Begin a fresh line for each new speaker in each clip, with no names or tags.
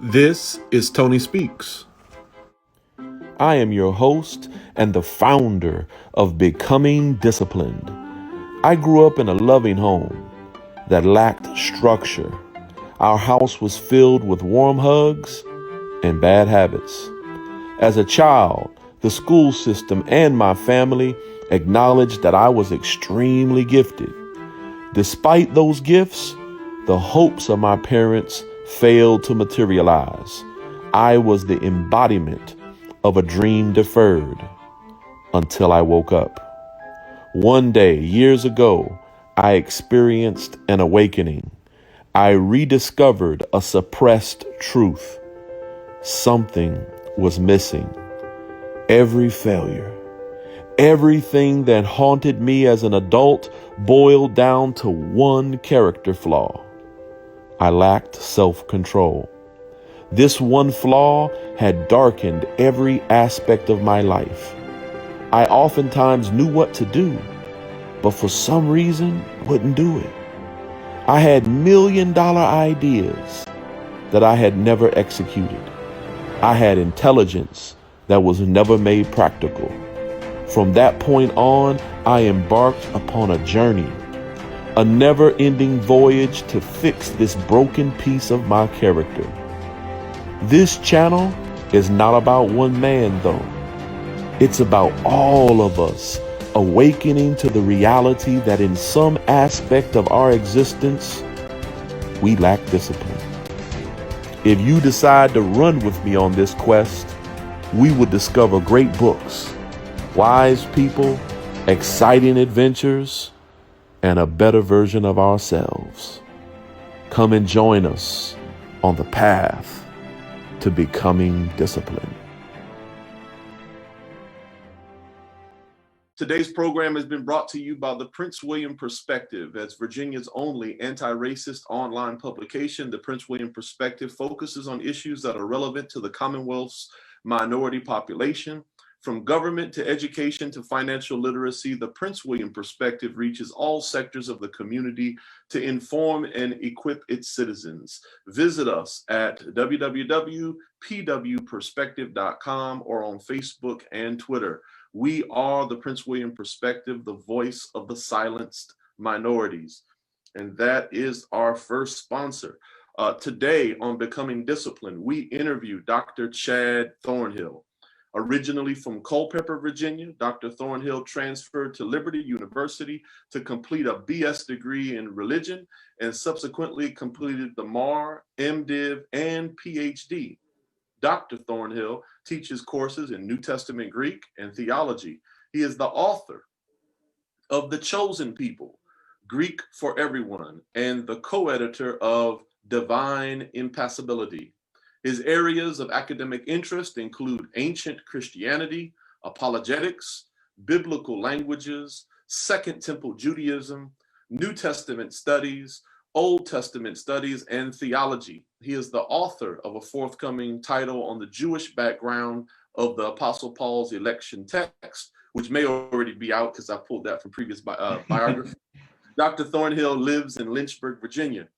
This is Tony Speaks. I am your host and the founder of Becoming Disciplined. I grew up in a loving home that lacked structure. Our house was filled with warm hugs and bad habits. As a child, the school system and my family acknowledged that I was extremely gifted. Despite those gifts, the hopes of my parents failed to materialize. I was the embodiment of a dream deferred until I woke up. One day, years ago, I experienced an awakening. I rediscovered a suppressed truth. Something was missing. Every failure, everything that haunted me as an adult boiled down to one character flaw. I lacked self-control. This one flaw had darkened every aspect of my life. I oftentimes knew what to do, but for some reason wouldn't do it. I had million-dollar ideas that I had never executed. I had intelligence that was never made practical. From that point on, I embarked upon a journey, a never-ending voyage to fix this broken piece of my character. This channel is not about one man, though. It's about all of us awakening to the reality that in some aspect of our existence, we lack discipline. If you decide to run with me on this quest, we will discover great books, wise people, exciting adventures, and a better version of ourselves. Come and join us on the path to becoming disciplined. Today's program has been brought to you by the Prince William Perspective. As Virginia's only anti-racist online publication, the Prince William Perspective focuses on issues that are relevant to the Commonwealth's minority population. From government to education to financial literacy, the Prince William Perspective reaches all sectors of the community to inform and equip its citizens. Visit us at www.pwperspective.com or on Facebook and Twitter. We are the Prince William Perspective, the voice of the silenced minorities. And that is our first sponsor. Today on Becoming Disciplined, we interview Dr. Chad Thornhill. Originally from Culpeper, Virginia, Dr. Thornhill transferred to Liberty University to complete a BS degree in religion and subsequently completed the MAR, MDiv, and PhD. Dr. Thornhill teaches courses in New Testament Greek and theology. He is the author of The Chosen People, Greek for Everyone, and the co-editor of Divine Impassibility. His areas of academic interest include ancient Christianity, apologetics, biblical languages, Second Temple Judaism, New Testament studies, Old Testament studies, and theology. He is the author of a forthcoming title on the Jewish background of the Apostle Paul's election text, which may already be out because I pulled that from previous biography. Dr. Thornhill lives in Lynchburg, Virginia.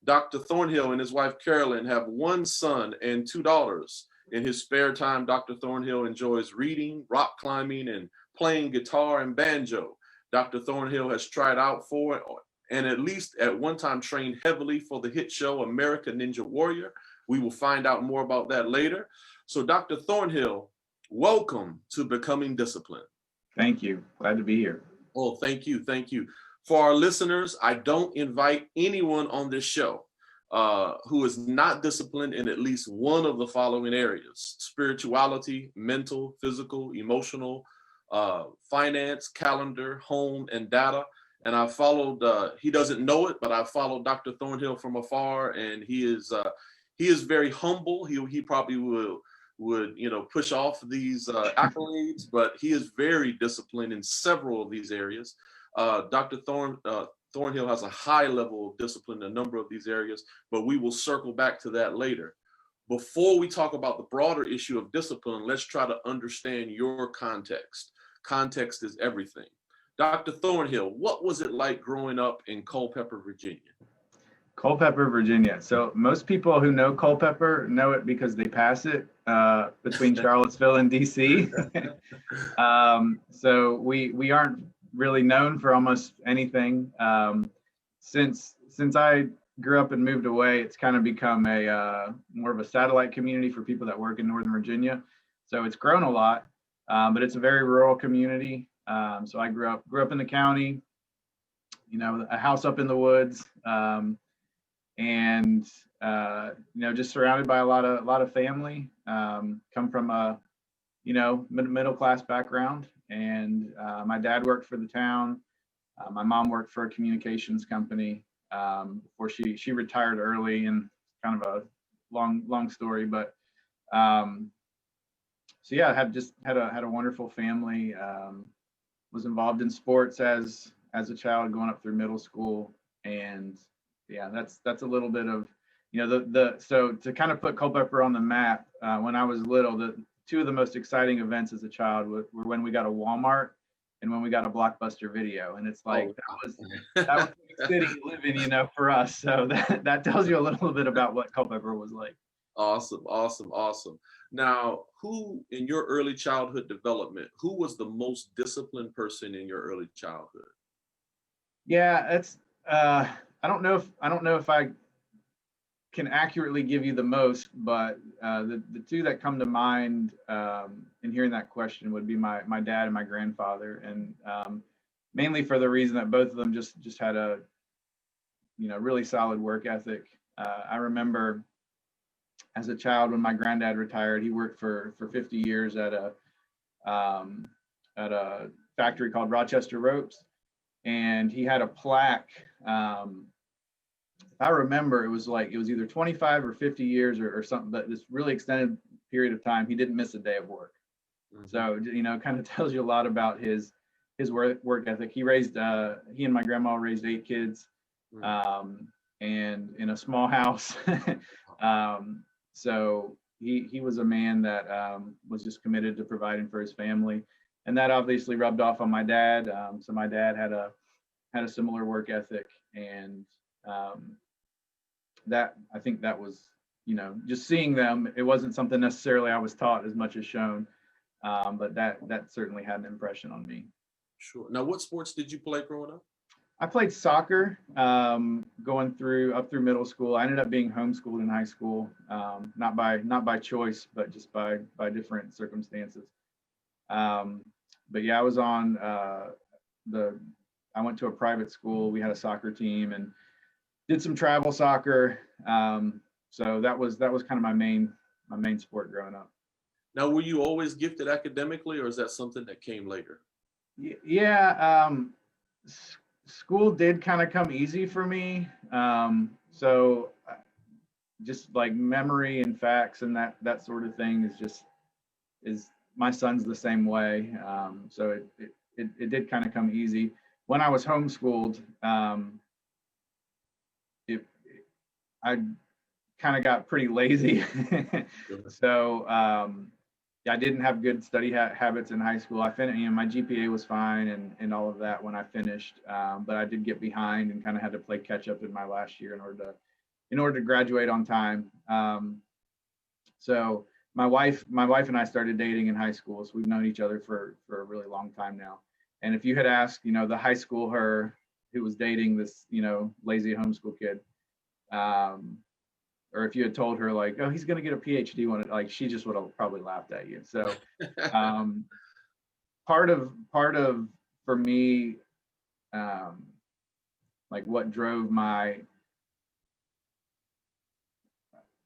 Dr. Thornhill and his wife Carolyn have one son and two daughters. In his spare time, Dr. Thornhill enjoys reading, rock climbing, and playing guitar and banjo. Dr. Thornhill has tried out for and at least at one time trained heavily for the hit show American Ninja Warrior. We will find out more about that later. So Dr. Thornhill, welcome to Becoming Disciplined.
Thank you. Glad to be here.
Oh, thank you. Thank you. For our listeners, I don't invite anyone on this show who is not disciplined in at least one of the following areas: spirituality, mental, physical, emotional, finance, calendar, home, and data. And I followed, he doesn't know it, but I followed Dr. Thornhill from afar, and he is very humble. He probably would push off these accolades, but he is very disciplined in several of these areas. Dr. Thornhill has a high level of discipline in a number of these areas, but we will circle back to that later. Before we talk about the broader issue of discipline, let's try to understand your context. Context is everything. Dr. Thornhill, what was it like growing up in Culpeper, Virginia?
Culpeper, Virginia. So most people who know Culpeper know it because they pass it between Charlottesville and DC. So we aren't really known for almost anything. Since I grew up and moved away, it's kind of become a more of a satellite community for people that work in Northern Virginia. So it's grown a lot, but it's a very rural community. So I grew up in the county, a house up in the woods. And just surrounded by a lot of family. Come from a middle class background, and my dad worked for the town. My mom worked for a communications company before she retired early, and kind of a long story, but so yeah, I have just had a wonderful family. Was involved in sports as a child going up through middle school, and yeah, that's a little bit of the so to kind of put Culpeper on the map. When I was little, the two of the most exciting events as a child were when we got a Walmart and when we got a Blockbuster Video, and it's like that was the big city living, for us. So that tells you a little bit about what Culpeper was like.
Awesome. Now, who in your early childhood development, who was the most disciplined person in your early childhood?
Yeah, it's I don't know if I can accurately give you the most, but the two that come to mind in hearing that question would be my dad and my grandfather, and mainly for the reason that both of them just had a really solid work ethic. I remember as a child when my granddad retired, he worked for 50 years at a factory called Rochester Ropes, and he had a plaque. If I remember, it was either 25 or 50 years or something, but this really extended period of time, he didn't miss a day of work. Mm-hmm. So, kind of tells you a lot about his work ethic. He and my grandma raised 8 kids, and in a small house. So he was a man that was just committed to providing for his family, and that obviously rubbed off on my dad. So my dad had a similar work ethic, and that I think that was just seeing them. It wasn't something necessarily I was taught as much as shown, but that certainly had an impression on me.
Sure. Now, what sports did you play growing up?
I played soccer going up through middle school. I ended up being homeschooled in high school, not by choice, but just by different circumstances. But yeah, I was on I went to a private school. We had a soccer team and did some travel soccer. So that was kind of my main sport growing up.
Now, were you always gifted academically, or is that something that came later?
Yeah. School did kind of come easy for me. So just like memory and facts and that sort of thing is my son's the same way. So it did kind of come easy. When I was homeschooled, I kind of got pretty lazy. So I didn't have good study habits in high school. I finished, my GPA was fine and all of that when I finished, but I did get behind and kind of had to play catch up in my last year in order to graduate on time. So my wife and I started dating in high school, so we've known each other for a really long time now. And if you had asked, the high school her who was dating this, lazy homeschool kid, or if you had told her like, oh, he's going to get a PhD one, like she just would have probably laughed at you. So part of for me, like what drove my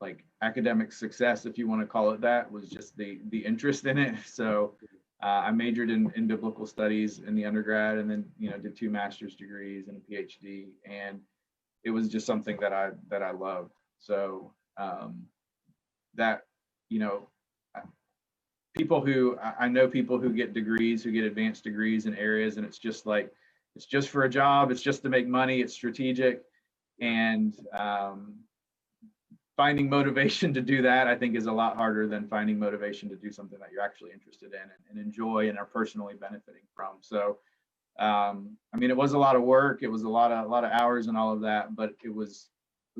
like academic success, if you want to call it that, was just the interest in it. So I majored in biblical studies in the undergrad, and then did 2 master's degrees and a PhD, and it was just something that I loved. So that I know people who get degrees, who get advanced degrees in areas, and it's just for a job, it's just to make money, it's strategic, and finding motivation to do that, I think, is a lot harder than finding motivation to do something that you're actually interested in and enjoy and are personally benefiting from. So it was a lot of work, it was a lot of hours and all of that, but it was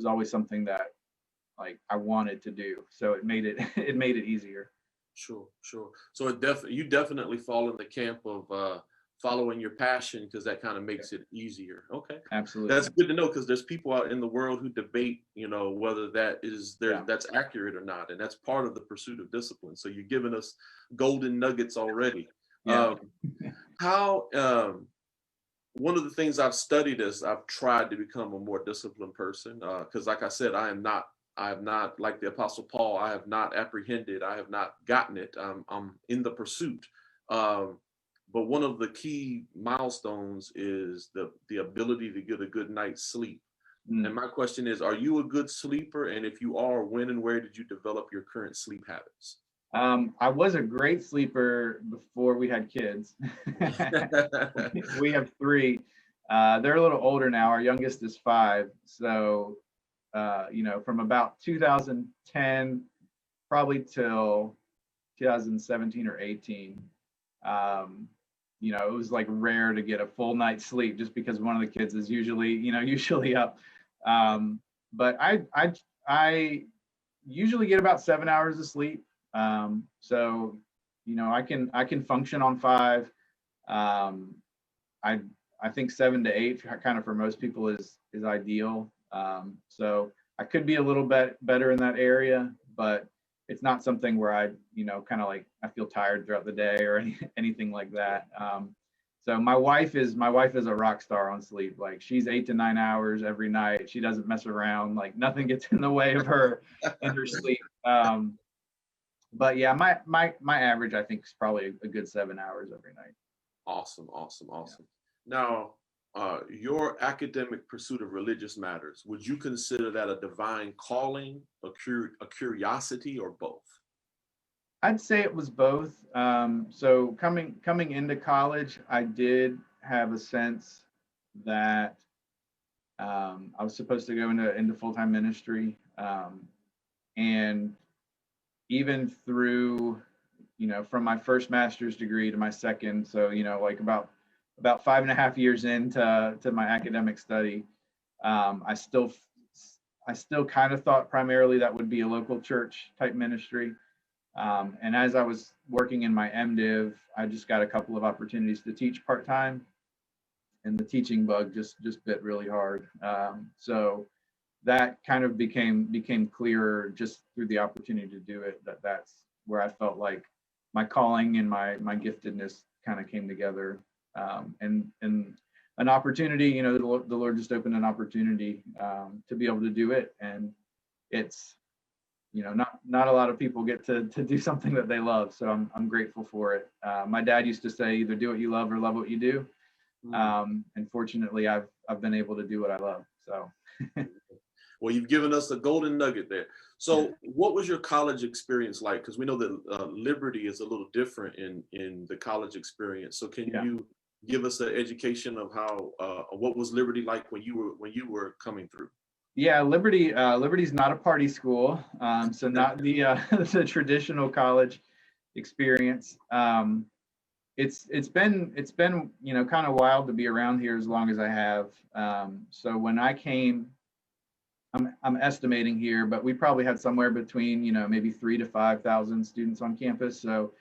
was always something that like I wanted to do. So it made it it made it easier.
Sure, sure. So you definitely fall in the camp of following your passion because that kind of makes it easier. Okay, that's
Absolutely.
good to know because there's people out in the world who debate, whether
Yeah.
that's accurate or not, and that's part of the pursuit of discipline. So you're giving us golden nuggets already.
Yeah.
How one of the things I've studied is I've tried to become a more disciplined person because, like I said, I have not, like the Apostle Paul, I have not apprehended, I have not gotten it. I'm in the pursuit. Um, but one of the key milestones is the ability to get a good night's sleep. And
Mm.
my question is, are you a good sleeper? And if you are, when and where did you develop your current sleep habits?
I was a great sleeper before we had kids. We have three. They're a little older now. Our youngest is 5. So, from about 2010 probably till 2017 or 18, um, it was like rare to get a full night's sleep just because one of the kids is usually, usually up. But I usually get about 7 hours of sleep. So, I can function on 5. Um, I I think 7 to 8 kind of for most people is ideal. So I could be a little bit better in that area, but it's not something where I, kind of like I feel tired throughout the day or anything like that. So my wife is a rock star on sleep. Like she's 8 to 9 hours every night. She doesn't mess around. Like nothing gets in the way of her and her sleep. But yeah, my average I think is probably a good 7 hours every night.
Awesome, awesome,
Yeah.
awesome. Now, your academic pursuit of religious matters, would you consider that a divine calling, a curiosity, or both?
I'd say it was both. So coming into college, I did have a sense that I was supposed to go into full time ministry, and even through from my first master's degree to my second, so like about 5.5 years into my academic study, I still kind of thought primarily that would be a local church type ministry. And as I was working in my MDiv, I just got a couple of opportunities to teach part time, and the teaching bug just bit really hard. So that kind of became clearer just through the opportunity to do it. That's where I felt like my calling and my giftedness kind of came together, and an opportunity. The Lord just opened an opportunity to be able to do it, and it's not a lot of people get to do something that they love, so I'm grateful for it. My dad used to say, either do what you love or love what you do,
Mm.
and fortunately I've been able to do what I love. So
Well, you've given us a golden nugget there. So, what was your college experience like? Because we know that Liberty is a little different in the college experience. So, can
yeah.
you give us an education of how what was Liberty like when you were coming through?
Yeah, Liberty's not a party school, so not the the traditional college experience. It's been kind of wild to be around here as long as I have. So when I came, I'm estimating here, but we probably had somewhere between maybe 3 to 5 thousand students on campus. So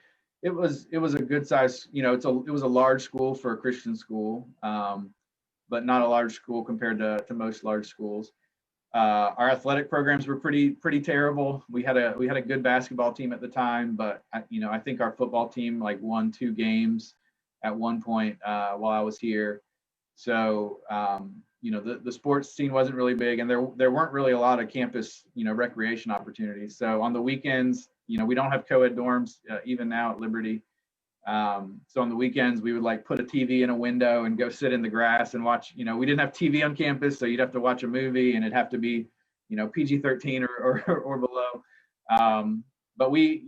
it was a good size. It was a large school for a Christian school, but not a large school compared to most large schools. Our athletic programs were pretty terrible. We had a good basketball team at the time, but I think our football team like won 2 games at one point while I was here. So the sports scene wasn't really big, and there weren't really a lot of campus recreation opportunities. So on the weekends, we don't have co-ed dorms even now at Liberty. So on the weekends, we would like put a TV in a window and go sit in the grass and watch. We didn't have TV on campus, so you'd have to watch a movie, and it'd have to be, PG-13 or below. But we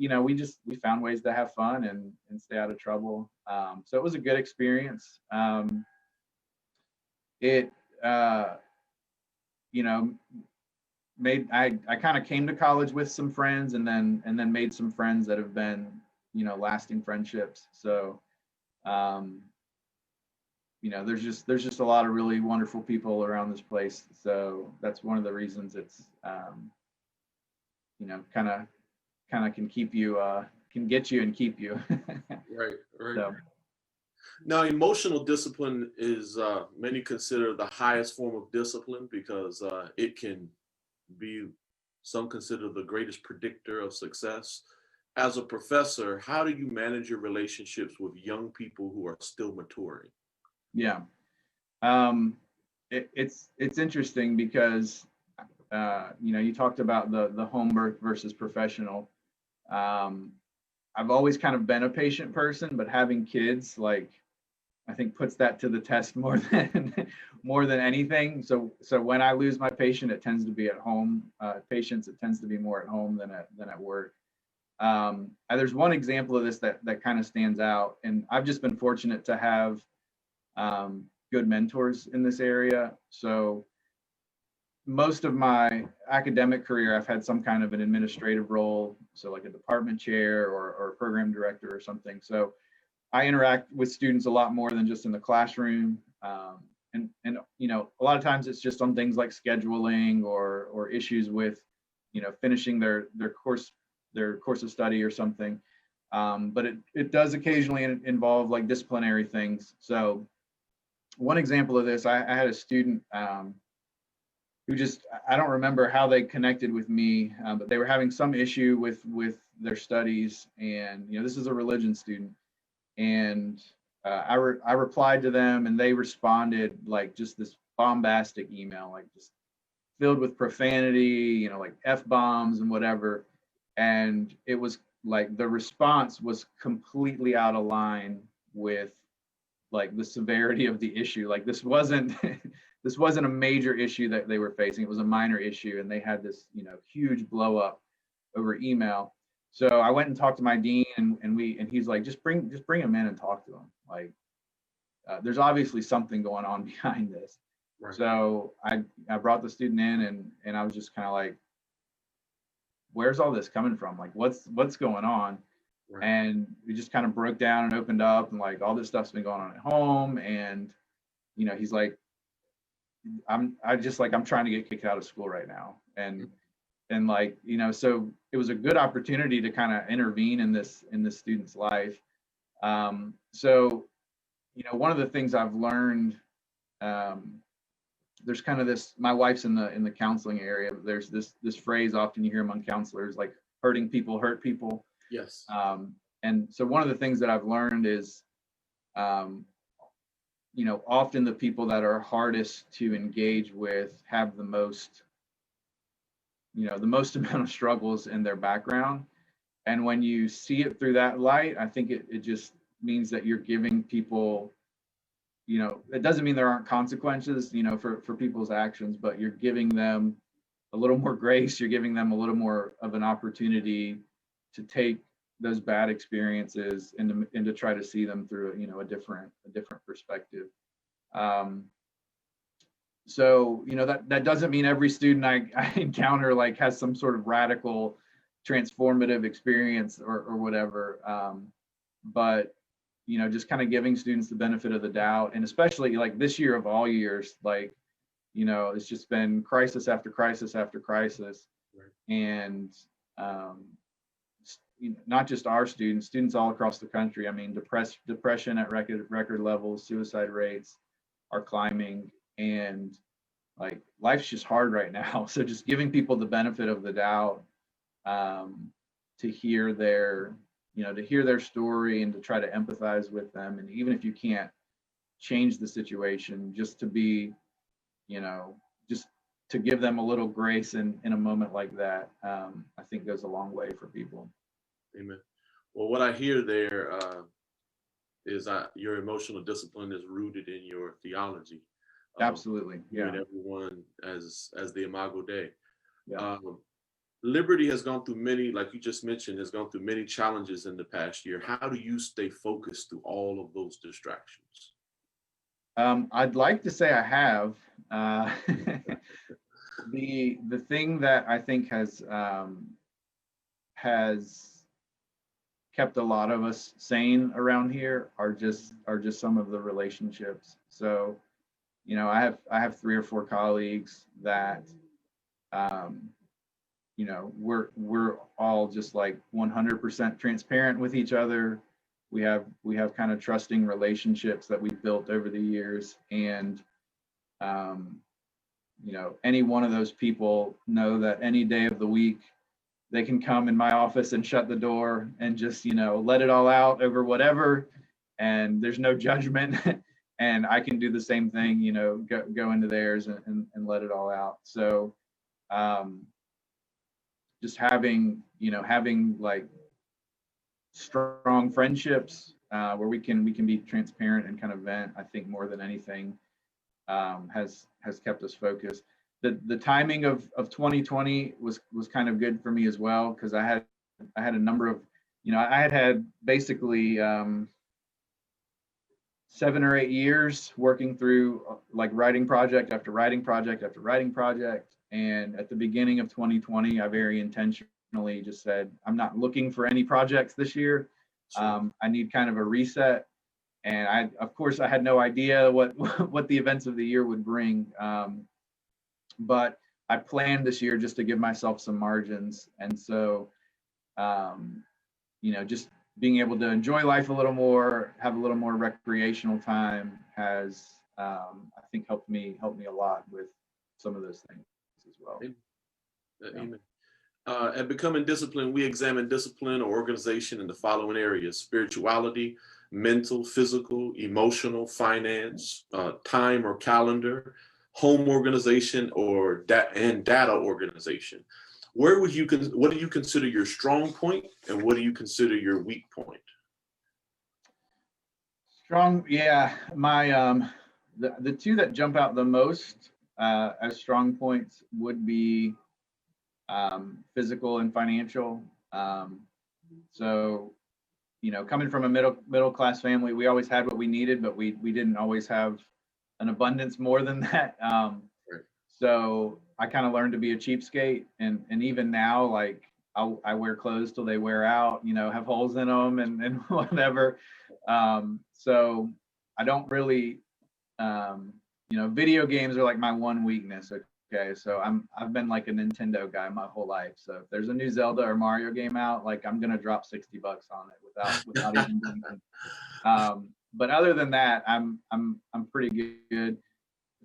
found ways to have fun and stay out of trouble. So it was a good experience. It you know made I kind of came to college with some friends, and then made some friends that have been lasting friendships. So um there's just a lot of really wonderful people around this place. So that's one of the reasons it's kind of can keep you can get you and keep you.
Right, right.
So
Now, emotional discipline is many consider the highest form of discipline because it can be, some consider the greatest predictor of success. As a professor, how do you manage your relationships with young people who are still maturing?
yeah, um, it's interesting because you talked about the home birth versus professional. Um, I've always kind of been a patient person, but having kids, like, I think puts that to the test more than more than anything. So when I lose my patient, it tends to be at home. Patients, it tends to be more at home than at work. And there's one example of this that kind of stands out, and I've just been fortunate to have good mentors in this area. So most of my academic career, I've had some kind of an administrative role, so like a department chair or a program director or something. So I interact with students a lot more than just in the classroom. And a lot of times it's just on things like scheduling or issues with, finishing their course of study or something. But it does occasionally involve like disciplinary things. So one example of this, I had a student who just, I don't remember how they connected with me, but they were having some issue with their studies, and this is a religion student, and I replied to them, and they responded like just this bombastic email, like just filled with profanity, like f bombs and whatever, and it was like the response was completely out of line with like the severity of the issue. Like this wasn't this wasn't a major issue that they were facing. It was a minor issue, and they had this huge blow up over email. So I went and talked to my dean, and he's like, just bring him in and talk to him. Like there's obviously something going on behind this.
Right.
So I brought the student in, and I was just kind of like, where's all this coming from? Like what's going on?
Right.
And we just kind of broke down and opened up, and like all this stuff's been going on at home, and he's like, I'm trying to get kicked out of school right now, and like so it was a good opportunity to kind of intervene in this student's life. So one of the things I've learned, there's kind of this, my wife's in the counseling area, there's this phrase often you hear among counselors, like hurting people hurt people.
Yes.
And so one of the things that I've learned is often the people that are hardest to engage with have the most amount of struggles in their background. And when you see it through that light, I think it just means that you're giving people, it doesn't mean there aren't consequences, for people's actions, but you're giving them a little more grace. You're giving them a little more of an opportunity to take those bad experiences and to try to see them through, a different perspective. So, that doesn't mean every student I encounter like has some sort of radical transformative experience or whatever. But, just kind of giving students the benefit of the doubt, and especially like this year of all years, like, it's just been crisis after crisis after crisis.
Right.
And not just our students all across the country. I mean, depression at record levels, suicide rates are climbing, and like life's just hard right now. So just giving people the benefit of the doubt, to hear their story and to try to empathize with them, and even if you can't change the situation, just to be, just to give them a little grace in a moment like that, I think goes a long way for people.
Amen. Well, what I hear there is your emotional discipline is rooted in your theology.
Absolutely. Yeah.
And everyone as the Imago Dei.
Yeah.
Liberty has gone through many, like you just mentioned, has gone through many challenges in the past year. How do you stay focused through all of those distractions?
I'd like to say I have. The thing that I think has kept a lot of us sane around here are just some of the relationships. So, you know, I have 3 or 4 colleagues that, um, you know, we're all just like 100% transparent with each other. We have kind of trusting relationships that we've built over the years, and um, you know, any one of those people know that any day of the week they can come in my office and shut the door and just, you know, let it all out over whatever, and there's no judgment. And I can do the same thing, you know, go into theirs and let it all out. So um, just having, you know, having like strong friendships where we can be transparent and kind of vent, I think more than anything has kept us focused. The timing of 2020 was kind of good for me as well, because I had a number of, you know, I had basically 7 or 8 years working through like writing project after writing project after writing project. And at the beginning of 2020, I very intentionally just said, I'm not looking for any projects this year.
Sure.
I need kind of a reset. And of course, I had no idea what what the events of the year would bring. But I planned this year just to give myself some margins. And so, um, you know, just being able to enjoy life a little more, have a little more recreational time has, I think, helped me a lot with some of those things as well.
Amen. At Becoming Disciplined, we examine discipline or organization in the following areas: spirituality, mental, physical, emotional, finance, time or calendar, home organization, and data organization. What do you consider your strong point, and what do you consider your weak point?
Strong, yeah. My the two that jump out the most as strong points would be physical and financial. So, you know, coming from a middle class family, we always had what we needed, but we didn't always have an abundance more than that.
Right.
So I kind of learned to be a cheapskate, and even now, like I wear clothes till they wear out, you know, have holes in them and whatever. So I don't really, you know, video games are like my one weakness. Okay, so I've been like a Nintendo guy my whole life. So if there's a new Zelda or Mario game out, like I'm gonna drop $60 on it without even thinking. But other than that, I'm pretty good.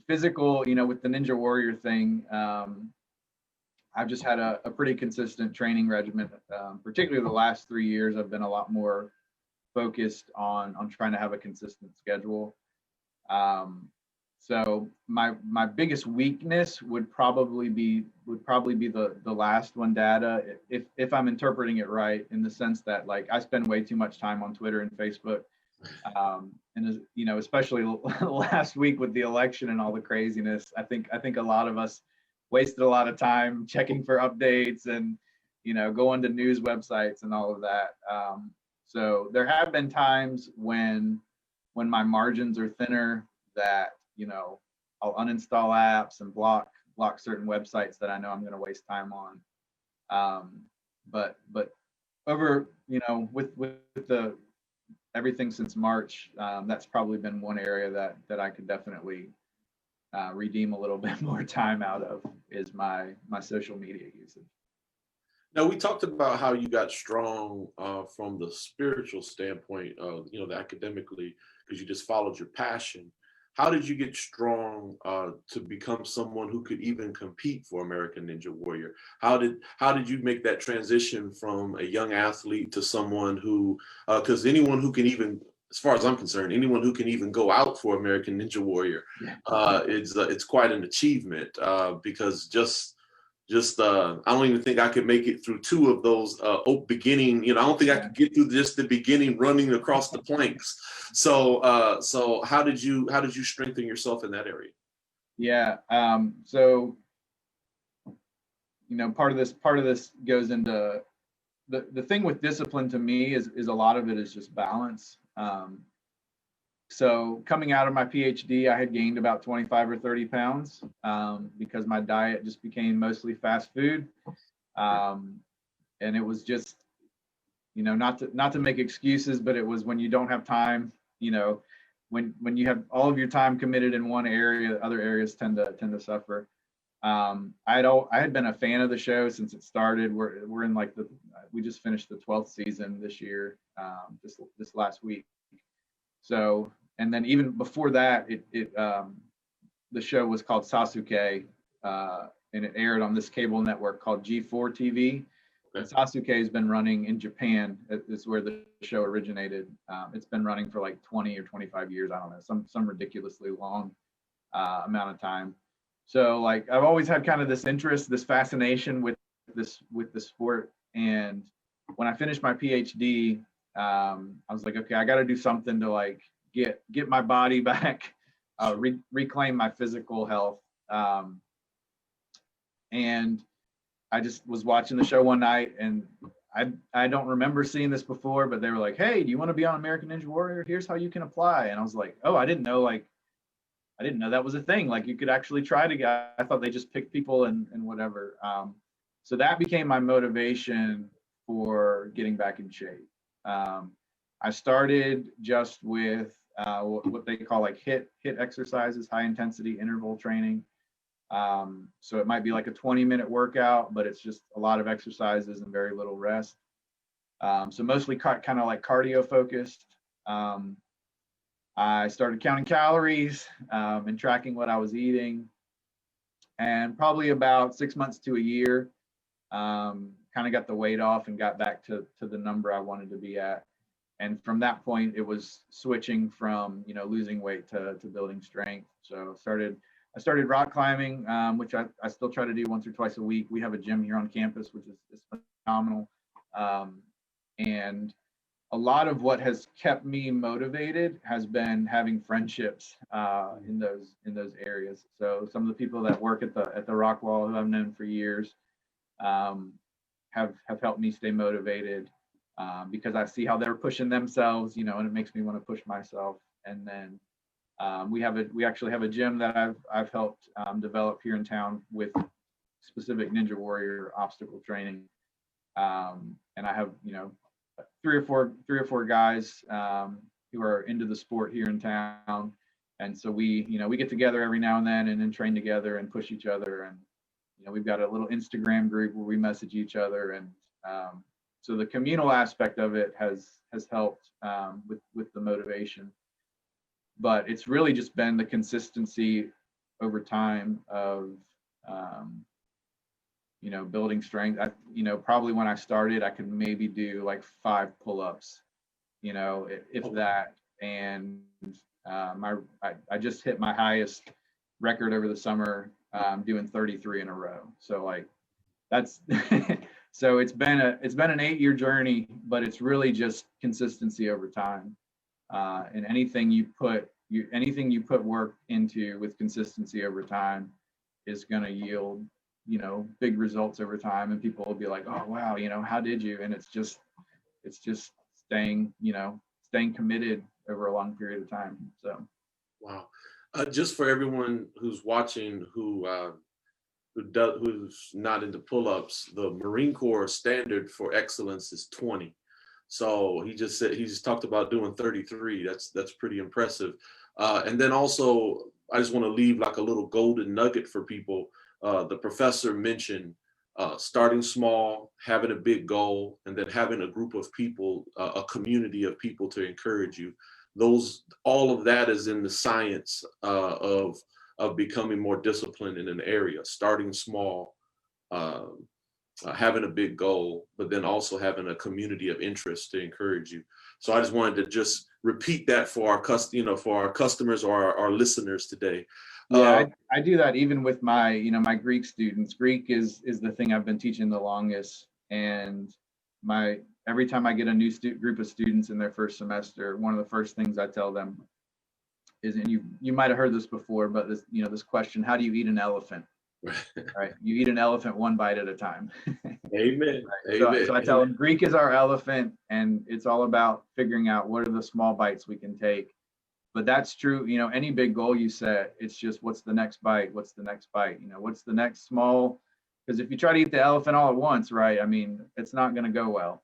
Physical, you know, with the Ninja Warrior thing, I've just had a pretty consistent training regimen. Particularly the last 3 years, I've been a lot more focused on trying to have a consistent schedule. So my biggest weakness would probably be the last one, data, if I'm interpreting it right, in the sense that like I spend way too much time on Twitter and Facebook. And you know, especially last week with the election and all the craziness, I think a lot of us wasted a lot of time checking for updates and, you know, going to news websites and all of that. So there have been times when my margins are thinner that, you know, I'll uninstall apps and block certain websites that I know I'm going to waste time on. But over, you know, with the everything since March, that's probably been one area that I could definitely redeem a little bit more time out of, is my social media usage.
Now, we talked about how you got strong from the spiritual standpoint, you know, the academically, because you just followed your passion. How did you get strong to become someone who could even compete for American Ninja Warrior? How did you make that transition from a young athlete to someone who, because anyone who can even, as far as I'm concerned, anyone who can even go out for American Ninja Warrior, it's quite an achievement, because I don't even think I could make it through 2 of those beginning, you know, I don't think I could get through just the beginning running across the planks. So so how did you strengthen yourself in that area?
Yeah. So, you know, part of this goes into the thing with discipline. To me, is a lot of it is just balance. So coming out of my PhD, I had gained about 25 or 30 pounds because my diet just became mostly fast food. And it was just, not to make excuses, but it was when you don't have time, when you have all of your time committed in one area, other areas tend to suffer. I had been a fan of the show since it started. We're in like we just finished the 12th season this year, this last week. So, and then even before that, the show was called Sasuke, and it aired on this cable network called G4 TV. And Sasuke has been running in Japan. It's where the show originated. It's been running for like 20 or 25 years. I don't know, some ridiculously long amount of time. So like I've always had kind of this interest, this fascination with the sport. And when I finished my PhD, I was like, okay, I got to do something to like get my body back, reclaim my physical health. And I just was watching the show one night, and I don't remember seeing this before, but they were like, hey, do you want to be on American Ninja Warrior? Here's how you can apply. And I was like, oh, I didn't know that was a thing. Like you could actually try to get, I thought they just picked people and whatever. So that became my motivation for getting back in shape. I started just with what they call like HIIT exercises, high intensity interval training. So it might be like a 20-minute workout, but it's just a lot of exercises and very little rest. So mostly kind of like cardio focused. I started counting calories and tracking what I was eating. And probably about 6 months to a year, kind of got the weight off and got back to the number I wanted to be at. And from that point, it was switching from, losing weight to building strength. So I started rock climbing, which I still try to do once or twice a week. We have a gym here on campus, which is phenomenal. And a lot of what has kept me motivated has been having friendships in those areas. So some of the people that work at the rock wall who I've known for years have helped me stay motivated because I see how they're pushing themselves, and it makes me want to push myself. And then we actually have a gym that I've helped develop here in town with specific Ninja Warrior obstacle training, and I have three or four guys who are into the sport here in town, and so we get together every now and then train together and push each other, and we've got a little Instagram group where we message each other, and so the communal aspect of it has helped with the motivation. But it's really just been the consistency over time of, building strength. Probably when I started, I could maybe do like 5 pull-ups, if that. And I just hit my highest record over the summer, doing 33 in a row. So like that's so it's been an 8-year journey, but it's really just consistency over time. And anything you put work into with consistency over time is going to yield, big results over time. And people will be like, oh, wow, how did you? And it's just staying committed over a long period of time. So.
Wow. Just for everyone who's watching, who's not into pull-ups, the Marine Corps standard for excellence is 20. So he just talked about doing 33. That's pretty impressive. And then also, I just want to leave like a little golden nugget for people. The professor mentioned starting small, having a big goal, and then having a group of people, a community of people to encourage you. All of that is in the science of becoming more disciplined in an area. Starting small, having a big goal, but then also having a community of interest to encourage you. So I just wanted to just repeat that for our customers or our listeners today.
Yeah, I do that even with my my Greek students. Greek is the thing I've been teaching the longest, and every time I get a new group of students in their first semester, one of the first things I tell them is, and you might have heard this before, but this question: how do you eat an elephant? Right, you eat an elephant one bite at a time.
Amen.
Right?
Amen.
So I tell them Greek is our elephant, and it's all about figuring out what are the small bites we can take. But that's true, any big goal you set, it's just what's the next bite? What's the next bite? What's the next small? Because if you try to eat the elephant all at once, right? I mean, it's not going to go well.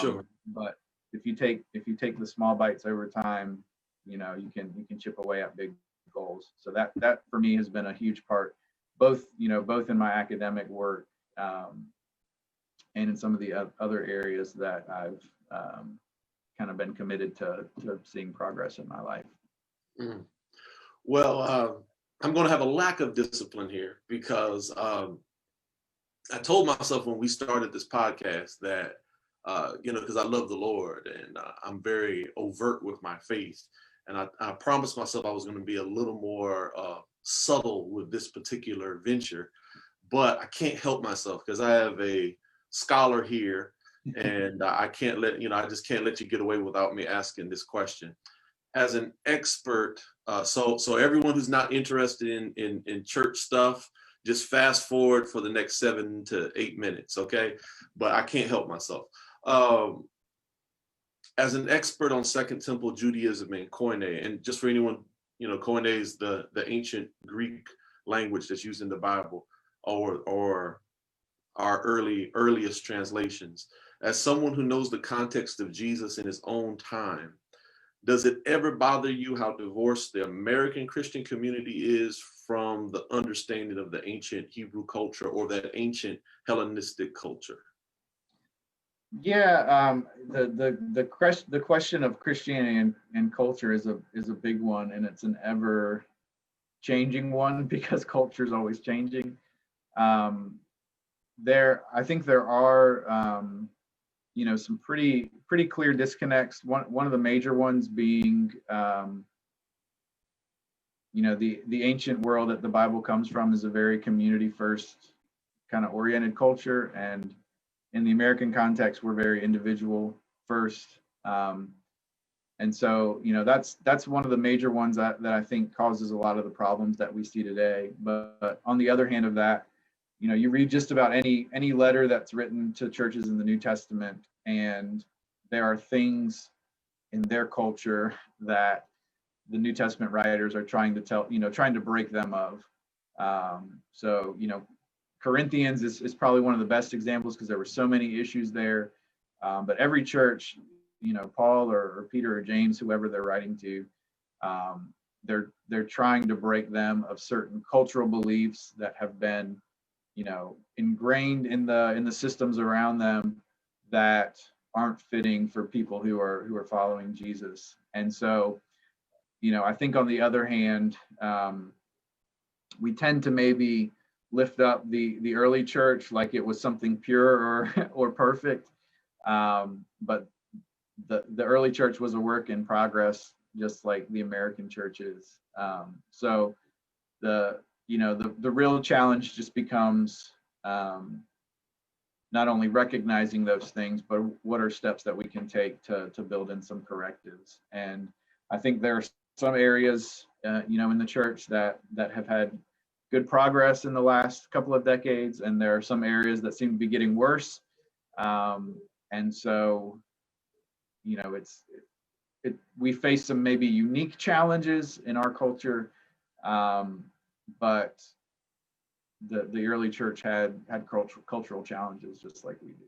Sure.
But if you take the small bites over time, you can chip away at big goals. So that for me has been a huge part, both in my academic work, and in some of the other areas that I've kind of been committed to seeing progress in my life.
Mm. Well, I'm going to have a lack of discipline here because I told myself when we started this podcast that, because I love the Lord and I'm very overt with my faith. And I promised myself I was going to be a little more subtle with this particular venture, but I can't help myself because I have a scholar here and I just can't let you get away without me asking this question. As an expert, so everyone who's not interested in church stuff, just fast forward for the next 7 to 8 minutes, okay? But I can't help myself. As an expert on Second Temple Judaism and Koine, and just for anyone, Koine is the ancient Greek language that's used in the Bible, or our earliest translations. As someone who knows the context of Jesus in his own time, does it ever bother you how divorced the American Christian community is from the understanding of the ancient Hebrew culture or that ancient Hellenistic culture?
Yeah, the question of Christianity and culture is a big one, and it's an ever changing one because culture is always changing. I think there are some pretty clear disconnects. One of the major ones being the ancient world that the Bible comes from is a very community first kind of oriented culture, and in the American context, we're very individual first. And so, that's one of the major ones that I think causes a lot of the problems that we see today. But on the other hand of that, you read just about any letter that's written to churches in the New Testament, and there are things in their culture that the New Testament writers are trying to break them of. So, Corinthians is probably one of the best examples because there were so many issues there. But every church, Paul or Peter or James, whoever they're writing to, they're trying to break them of certain cultural beliefs that have been, ingrained in the systems around them that aren't fitting for people who are following Jesus. And so, I think on the other hand, we tend to maybe lift up the early church like it was something pure or perfect, but the early church was a work in progress, just like the American church is. So the real challenge just becomes not only recognizing those things, but what are steps that we can take to build in some correctives. And I think there are some areas, in the church that have had good progress in the last couple of decades, and there are some areas that seem to be getting worse. And so, we face some maybe unique challenges in our culture, but the early church had cultural challenges just like we do.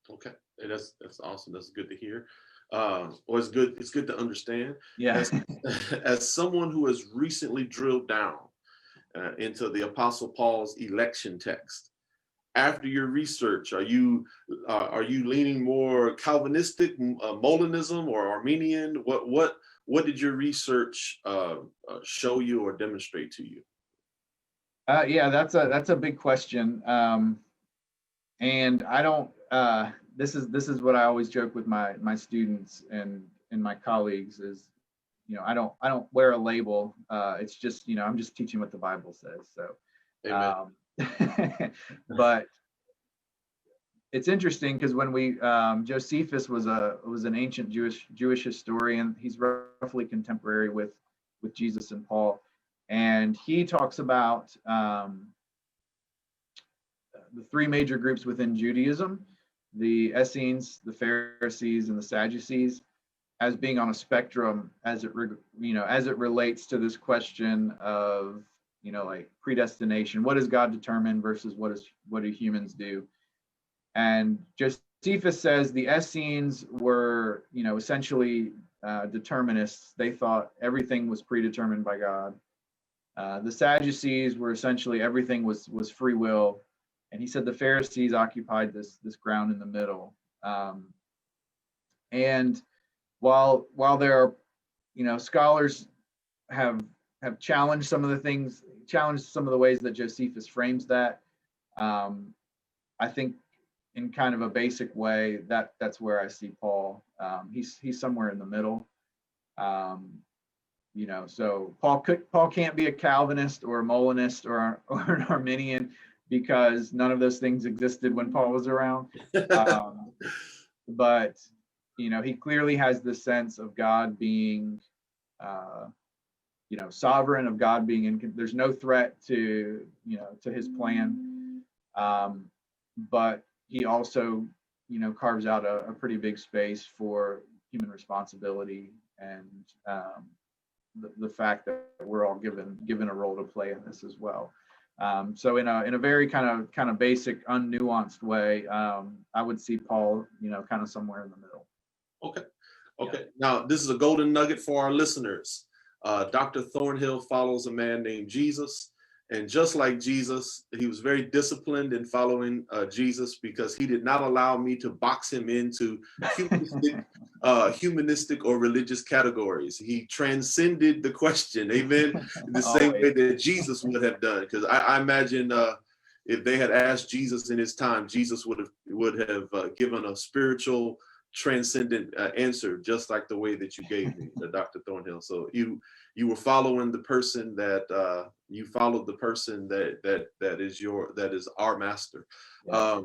Okay, and that's awesome. That's good to hear. Or it's good to understand.
Yeah.
As someone who has recently drilled down into the Apostle Paul's election text, after your research, are you leaning more Calvinistic, Molinism, or Armenian? What did your research show you or demonstrate to you?
Yeah, that's a big question, and I don't. This is what I always joke with my students and my colleagues is, I don't wear a label. It's just, I'm just teaching what the Bible says. So, but it's interesting because when Josephus was an ancient Jewish historian. He's roughly contemporary with Jesus and Paul, and he talks about the three major groups within Judaism: the Essenes, the Pharisees, and the Sadducees, as being on a spectrum as it relates to this question of like predestination. What does God determine versus what do humans do? And Josephus says the Essenes were, essentially determinists. They thought everything was predetermined by God. The Sadducees were essentially everything was free will, and he said the Pharisees occupied this ground in the middle. And while there are, scholars have challenged some of the ways that Josephus frames that. I think in kind of a basic way that's where I see Paul. He's somewhere in the middle. So Paul can't be a Calvinist or a Molinist or an Arminian because none of those things existed when Paul was around. But he clearly has this sense of God being sovereign, of God being in. There's no threat to his plan, but he also carves out a pretty big space for human responsibility and the fact that we're all given a role to play in this as well. So in a very kind of basic, unnuanced way, I would see Paul, kind of somewhere in the middle.
Okay. Yeah. Now this is a golden nugget for our listeners. Dr. Thornhill follows a man named Jesus, and just like Jesus, he was very disciplined in following Jesus because he did not allow me to box him into humanistic or religious categories. He transcended the question, amen, in the same way that Jesus would have done. Because I imagine if they had asked Jesus in his time, Jesus would have given a spiritual, transcendent answer, just like the way that you gave me, Dr. Thornhill. So you were following the person that you followed the person that is our master. Yeah.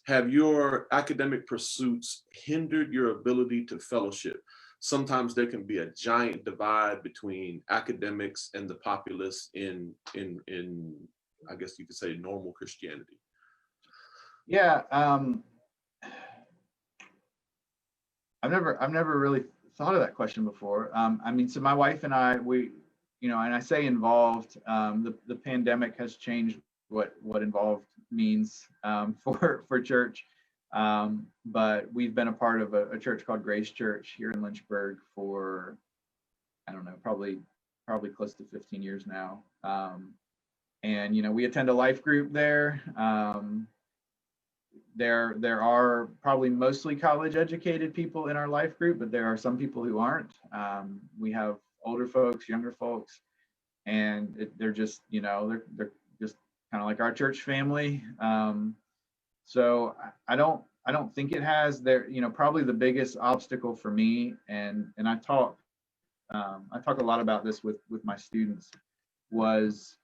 Have your academic pursuits hindered your ability to fellowship? Sometimes there can be a giant divide between academics and the populace in I guess you could say normal Christianity.
Yeah. I've never really thought of that question before. So my wife and I, and I say involved, the pandemic has changed what involved means for church. But we've been a part of a church called Grace Church here in Lynchburg for, I don't know, probably close to 15 years now. And we attend a life group there. There are probably mostly college educated people in our life group, but there are some people who aren't. We have older folks, younger folks, and they're just, they're just kind of like our church family. So I don't think it has. There, probably the biggest obstacle for me, and I talk a lot about this with my students, was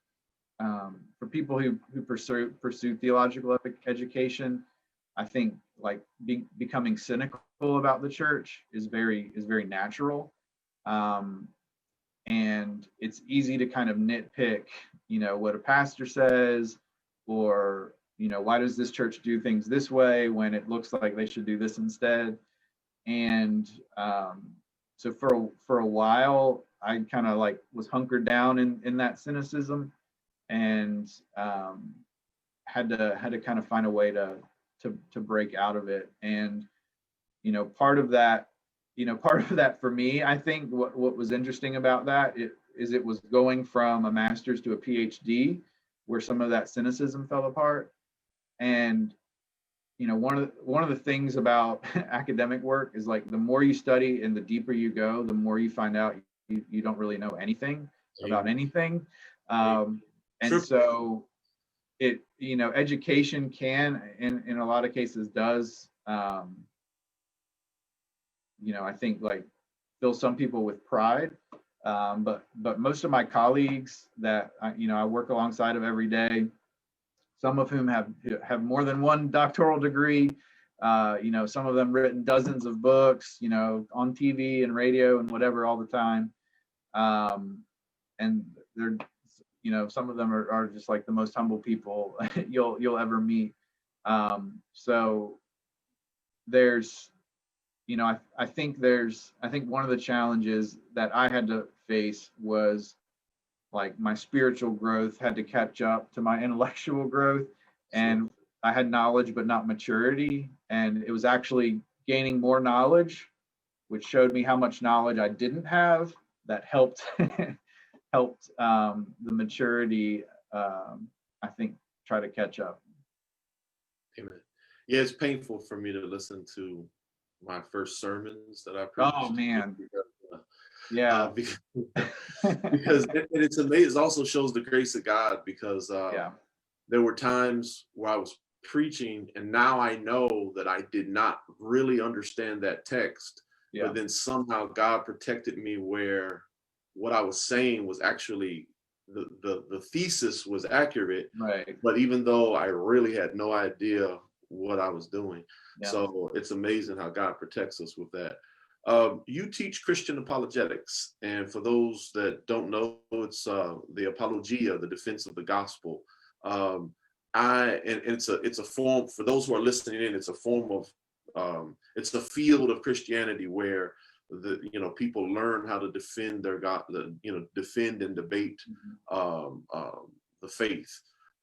for people who pursue theological education. I think like becoming cynical about the church is very natural, and it's easy to kind of nitpick, what a pastor says, or why does this church do things this way when it looks like they should do this instead. And so for a while, I kind of like was hunkered down in that cynicism, and had to kind of find a way to break out of it. And part of that for me, I think what was interesting about that is it was going from a master's to a PhD, where some of that cynicism fell apart. And one of the things about academic work is, like, the more you study and the deeper you go, the more you find out you don't really know anything about anything. And so education can, in a lot of cases, does, I think, like, fill some people with pride. But most of my colleagues that I work alongside of every day, some of whom have more than one doctoral degree, some of them written dozens of books, on TV and radio and whatever all the time. And they're, some of them are just like the most humble people you'll ever meet. So there's, I think one of the challenges that I had to face was, like, my spiritual growth had to catch up to my intellectual growth. And I had knowledge but not maturity, and it was actually gaining more knowledge, which showed me how much knowledge I didn't have, that helped helped the maturity, I think, try to catch up.
Amen. Yeah, it's painful for me to listen to my first sermons that I
Oh
preached.
man,
Because,
yeah,
because, because it's amazing. It also shows the grace of God, because
yeah,
there were times where I was preaching and now I know that I did not really understand that text,
yeah,
but then somehow God protected me where what I was saying was actually the thesis was accurate,
right,
but even though I really had no idea what I was doing.
yeah,
So it's amazing how God protects us with that. You teach Christian apologetics, and for those that don't know, it's the apologia, the defense of the gospel. Um, and it's a form, for those who are listening in, it's a form of it's a field of Christianity where people learn how to defend their God, defend and debate
mhm,
the faith.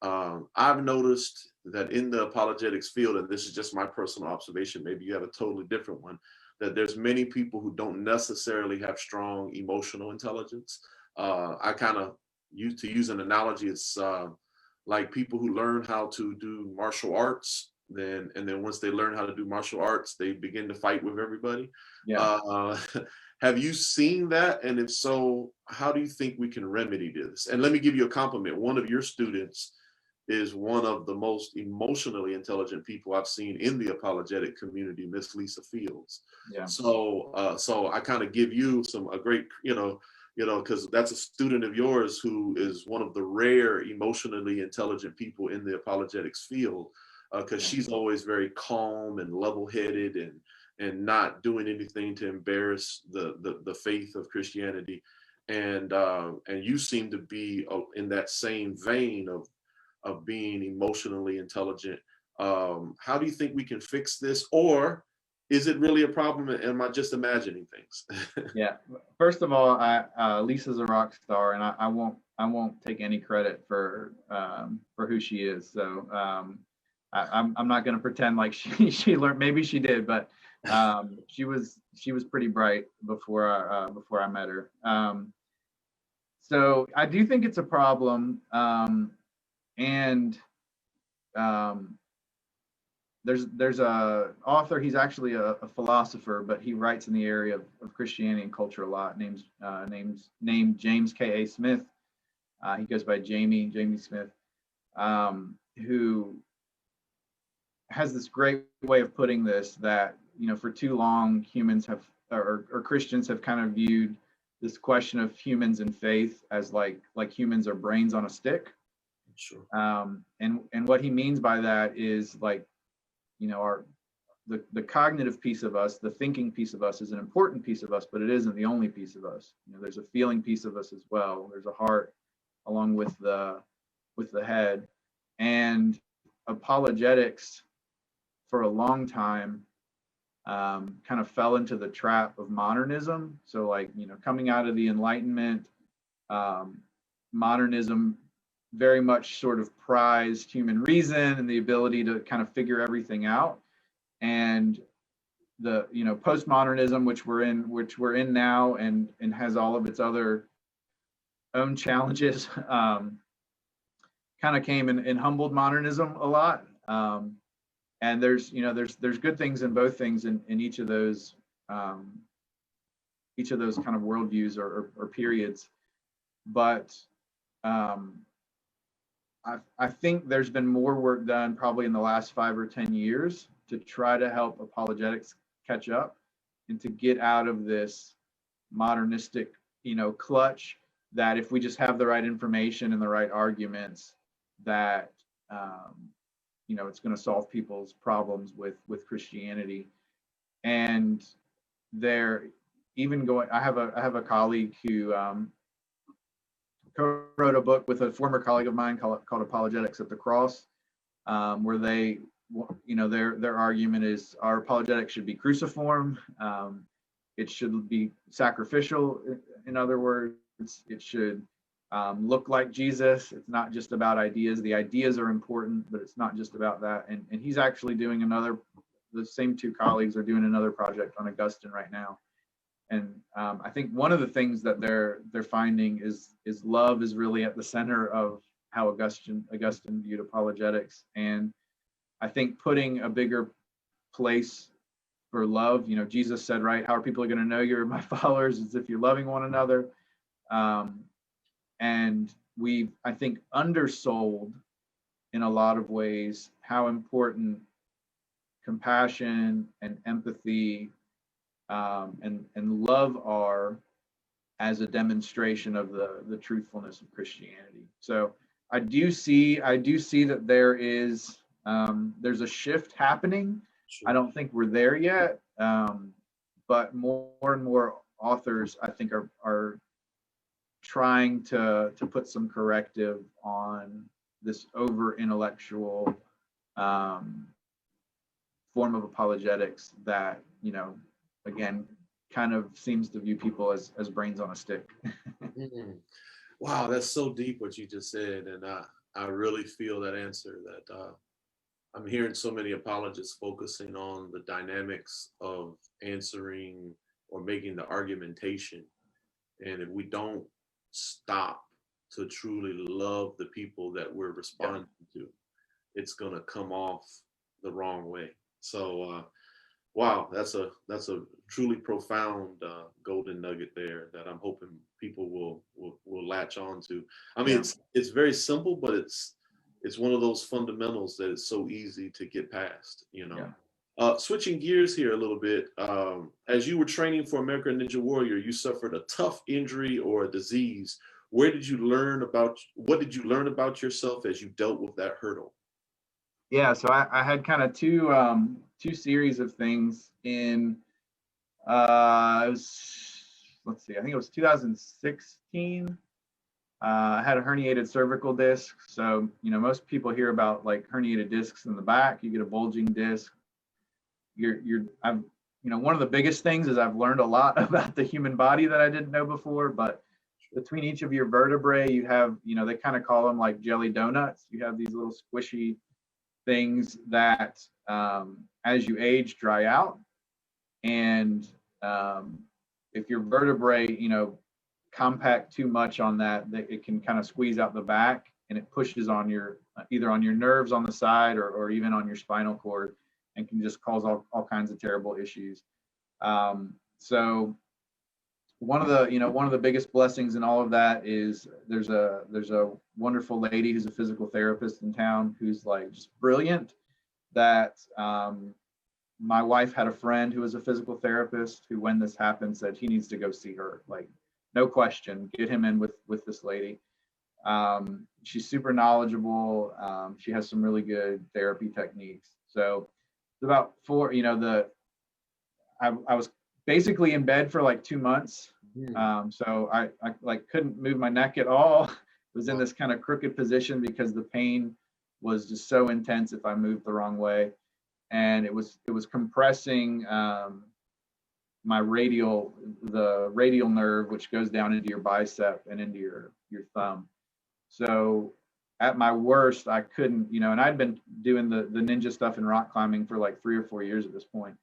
I've noticed that in the apologetics field, and this is just my personal observation, maybe you have a totally different one, that there's many people who don't necessarily have strong emotional intelligence. I kind of use an analogy. It's like people who learn how to do martial arts, and then once they learn how to do martial arts, they begin to fight with everybody.
yeah.
Uh, have you seen that? And if so, how do you think we can remedy this? And let me give you a compliment. One of your students is one of the most emotionally intelligent people I've seen in the apologetic community, Miss Lisa Fields.
Yeah.
So I kind of give you a great, because that's a student of yours who is one of the rare emotionally intelligent people in the apologetics field, because she's always very calm and level-headed and not doing anything to embarrass the faith of Christianity. And you seem to be in that same vein of being emotionally intelligent. How do you think we can fix this, or is it really a problem? And am I just imagining things?
Yeah. First of all, Lisa's a rock star, and I won't take any credit for who she is. So I'm not going to pretend like she learned. Maybe she did, but she was pretty bright before I met her. So I do think it's a problem, and um, there's a author. He's actually a philosopher, but he writes in the area of Christianity and culture a lot. Named James K.A. Smith. He goes by Jamie Smith, who has this great way of putting this, that for too long humans have, or Christians have, kind of viewed this question of humans and faith as like humans are brains on a stick.
Sure.
And what he means by that is, like, our the cognitive piece of us, the thinking piece of us, is an important piece of us, but it isn't the only piece of us. There's a feeling piece of us as well. There's a heart along with the head. And apologetics for a long time kind of fell into the trap of modernism. So, like, coming out of the Enlightenment, modernism very much sort of prized human reason and the ability to kind of figure everything out. And the postmodernism, which we're in now, and has all of its other own challenges, kind of came and humbled modernism a lot. And there's good things in both things, in each of those kind of worldviews or periods. But I think there's been more work done probably in the last 5 or 10 years to try to help apologetics catch up and to get out of this modernistic, clutch, that if we just have the right information and the right arguments, that it's going to solve people's problems with Christianity. And they're even going. I have a colleague who co-wrote a book with a former colleague of mine called Apologetics at the Cross, where they, their argument is our apologetics should be cruciform. It should be sacrificial. In other words, it should look like Jesus. It's not just about ideas. The ideas are important, but it's not just about that. And he's actually doing the same two colleagues are doing another project on Augustine right now. And I think one of the things that they're finding is love is really at the center of how Augustine viewed apologetics. And I think putting a bigger place for love, Jesus said, right, how are people going to know you're my followers? Is if you're loving one another. And we've, I think, undersold in a lot of ways how important compassion and empathy and love are as a demonstration of the truthfulness of Christianity. So I do see that there's a shift happening.
Sure.
I don't think we're there yet, but more and more authors, I think, are trying to put some corrective on this over intellectual form of apologetics that, again, kind of seems to view people as brains on a stick.
Wow, that's so deep what you just said, and I really feel that answer. That I'm hearing so many apologists focusing on the dynamics of answering or making the argumentation, and if we don't stop to truly love the people that we're responding to, it's gonna come off the wrong way. So wow, that's a truly profound golden nugget there that I'm hoping people will latch on to. I mean, it's very simple, but it's one of those fundamentals that it's so easy to get past. Switching gears here a little bit, as you were training for American Ninja Warrior, you suffered a tough injury or a disease. What did you learn about yourself as you dealt with that hurdle?
Yeah, so I had kind of two series of things in let's see, I think it was 2016. I had a herniated cervical disc. So, most people hear about like herniated discs in the back. You get a bulging disc. One of the biggest things is I've learned a lot about the human body that I didn't know before. But between each of your vertebrae, you have, they kind of call them like jelly donuts. You have these little squishy things that, as you age, dry out. And if your vertebrae, compact too much on that, it can kind of squeeze out the back, and it pushes on either on your nerves on the side or even on your spinal cord, and can just cause all kinds of terrible issues. So one of the biggest blessings in all of that is there's a wonderful lady who's a physical therapist in town who's like just brilliant. That my wife had a friend who was a physical therapist who, when this happened, said he needs to go see her. Like, no question, get him in with this lady. She's super knowledgeable. She has some really good therapy techniques. So it's about I was basically in bed for like 2 months. So I like couldn't move my neck at all. Was in this kind of crooked position because the pain was just so intense if I moved the wrong way. And it was compressing the radial nerve, which goes down into your bicep and into your thumb. So at my worst, I couldn't, and I'd been doing the ninja stuff in rock climbing for like 3 or 4 years at this point.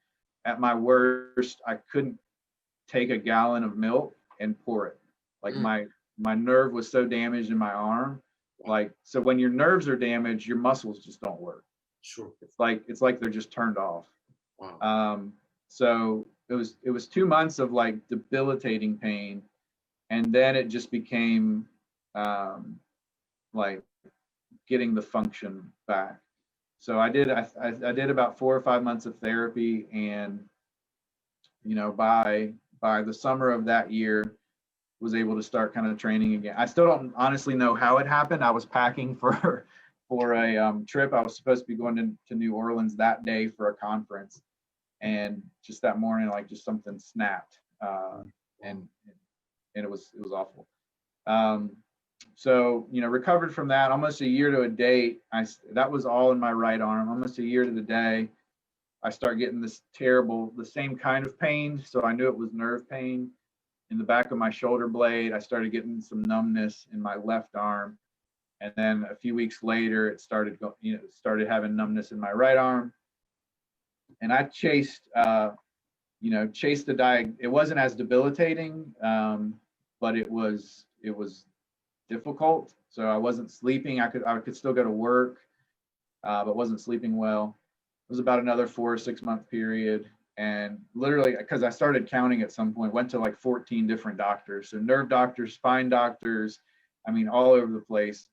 At my worst, I couldn't take a gallon of milk and pour it. Like my nerve was so damaged in my arm. Like, so when your nerves are damaged, your muscles just don't work.
Sure.
It's like they're just turned off.
Wow.
So it was 2 months of like debilitating pain, and then it just became like getting the function back. So I did about 4 or 5 months of therapy, and by the summer of that year was able to start kind of training again. I still don't honestly know how it happened. I was packing for a trip. I was supposed to be going to New Orleans that day for a conference, and just that morning, like, just something snapped, and it was awful. So recovered from that almost a year to a date. That was all in my right arm. Almost a year to the day, I start getting the same kind of pain. So I knew it was nerve pain, in the back of my shoulder blade. I started getting some numbness in my left arm. And then a few weeks later, it started started having numbness in my right arm. And I chased the diet. It wasn't as debilitating, but it was difficult. So I wasn't sleeping. I could still go to work, but wasn't sleeping well. It was about another 4 or 6 month period. And literally, because I started counting at some point, went to like 14 different doctors. So nerve doctors, spine doctors, I mean, all over the place.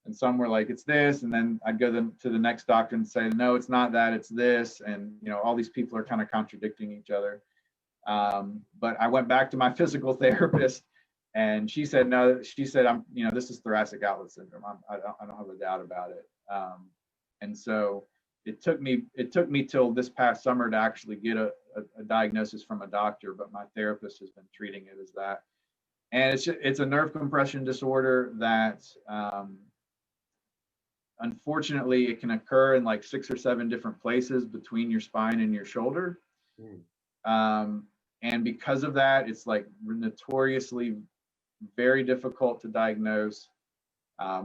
And some were like, it's this. And then I'd go to the next doctor and say, no, it's not that, it's this. And, all these people are kind of contradicting each other. But I went back to my physical therapist, and she said, no, this is thoracic outlet syndrome. I don't have a doubt about it. And so it took me till this past summer to actually get a diagnosis from a doctor, but my therapist has been treating it as that. And it's a nerve compression disorder that, unfortunately, it can occur in like 6 or 7 different places between your spine and your shoulder. And because of that, it's like notoriously very difficult to diagnose.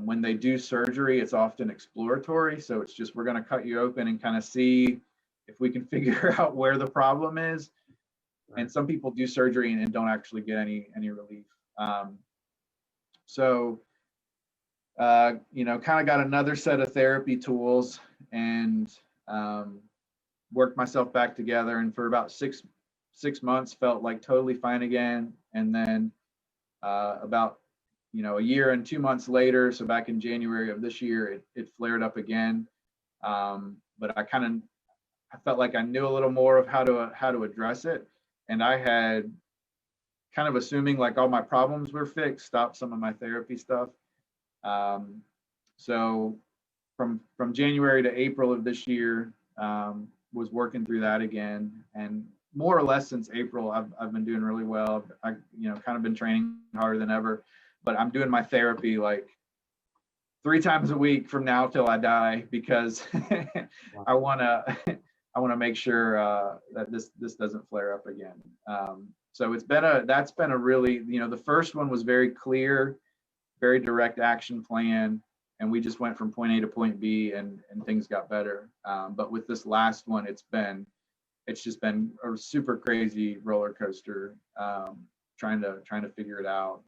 When they do surgery, it's often exploratory. So it's just, we're going to cut you open and kind of see if we can figure out where the problem is. Right. And some people do surgery and don't actually get any relief. Kind of got another set of therapy tools and worked myself back together. And for about six months, felt like totally fine again. And then about a year and 2 months later, so back in January of this year, it flared up again. But I felt like I knew a little more of how to address it, and I had kind of assuming like all my problems were fixed, stopped some of my therapy stuff. So from January to April of this year, was working through that again, and more or less since April, I've been doing really well. I kind of been training harder than ever, but I'm doing my therapy like 3 times a week from now till I die, because I want to make sure that this doesn't flare up again. So that's been a really, the first one was very clear, very direct action plan, and we just went from point A to point B, and things got better. But with this last one, it's just been a super crazy roller coaster, trying to figure it out.